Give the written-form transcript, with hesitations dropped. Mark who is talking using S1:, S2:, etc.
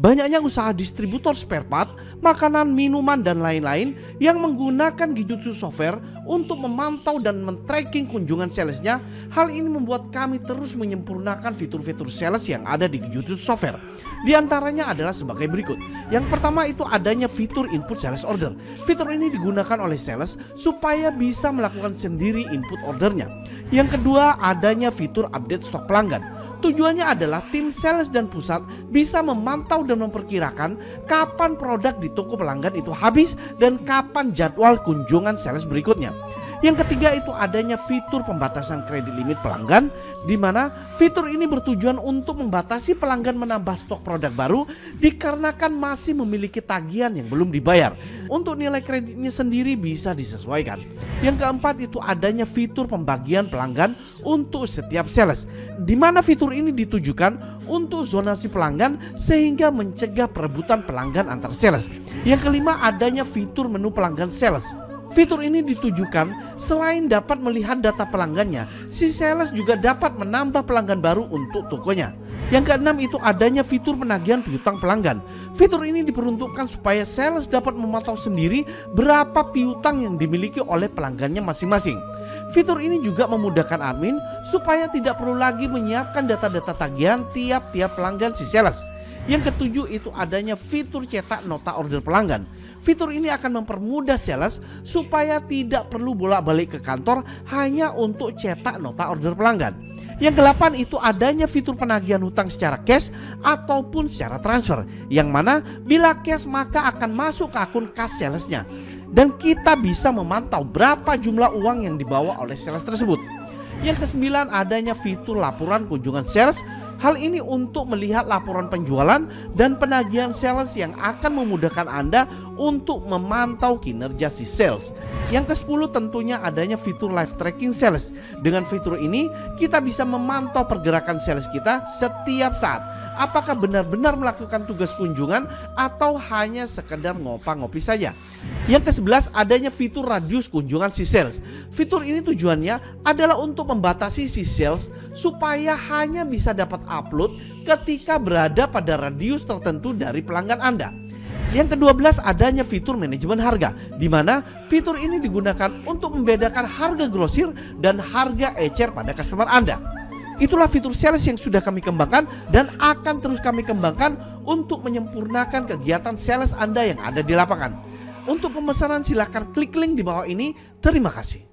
S1: Banyaknya usaha distributor spare part, makanan, minuman, dan lain-lain yang menggunakan Kijutsu Software untuk memantau dan men-tracking kunjungan salesnya. Hal ini membuat kami terus menyempurnakan fitur-fitur sales yang ada di Kijutsu Software. Di antaranya adalah sebagai berikut. Yang pertama itu adanya fitur input sales order. Fitur ini digunakan oleh sales supaya bisa melakukan sendiri input ordernya. Yang kedua adanya fitur update stok pelanggan. Tujuannya adalah tim sales dan pusat bisa memantau dan memperkirakan kapan produk di toko pelanggan itu habis dan kapan jadwal kunjungan sales berikutnya. Yang ketiga itu adanya fitur pembatasan kredit limit pelanggan, di mana fitur ini bertujuan untuk membatasi pelanggan menambah stok produk baru dikarenakan masih memiliki tagihan yang belum dibayar. Untuk nilai kreditnya sendiri bisa disesuaikan. Yang keempat itu adanya fitur pembagian pelanggan untuk setiap sales, di mana fitur ini ditujukan untuk zonasi pelanggan sehingga mencegah perebutan pelanggan antar sales. Yang kelima adanya fitur menu pelanggan sales. Fitur ini ditujukan selain dapat melihat data pelanggannya, si sales juga dapat menambah pelanggan baru untuk tokonya. Yang keenam itu adanya fitur penagihan piutang pelanggan. Fitur ini diperuntukkan supaya sales dapat memantau sendiri berapa piutang yang dimiliki oleh pelanggannya masing-masing. Fitur ini juga memudahkan admin supaya tidak perlu lagi menyiapkan data-data tagihan tiap-tiap pelanggan si sales. Yang ketujuh itu adanya fitur cetak nota order pelanggan. Fitur ini akan mempermudah sales supaya tidak perlu bolak-balik ke kantor hanya untuk cetak nota order pelanggan. Yang kedelapan itu adanya fitur penagihan hutang secara cash ataupun secara transfer, yang mana bila cash maka akan masuk ke akun kas salesnya dan kita bisa memantau berapa jumlah uang yang dibawa oleh sales tersebut. Yang kesembilan adanya fitur laporan kunjungan sales. Hal ini untuk melihat laporan penjualan dan penagihan sales yang akan memudahkan Anda untuk memantau kinerja si sales. Yang ke-10 tentunya adanya fitur live tracking sales. Dengan fitur ini kita bisa memantau pergerakan sales kita setiap saat. Apakah benar-benar melakukan tugas kunjungan atau hanya sekedar ngopi saja. Yang ke-11 adanya fitur radius kunjungan si sales. Fitur ini tujuannya adalah untuk membatasi si sales supaya hanya bisa dapat upload ketika berada pada radius tertentu dari pelanggan Anda. Yang ke-12 adanya fitur manajemen harga, di mana fitur ini digunakan untuk membedakan harga grosir dan harga ecer pada customer Anda. Itulah fitur sales yang sudah kami kembangkan dan akan terus kami kembangkan untuk menyempurnakan kegiatan sales Anda yang ada di lapangan. Untuk pemesanan silahkan klik link di bawah ini. Terima kasih.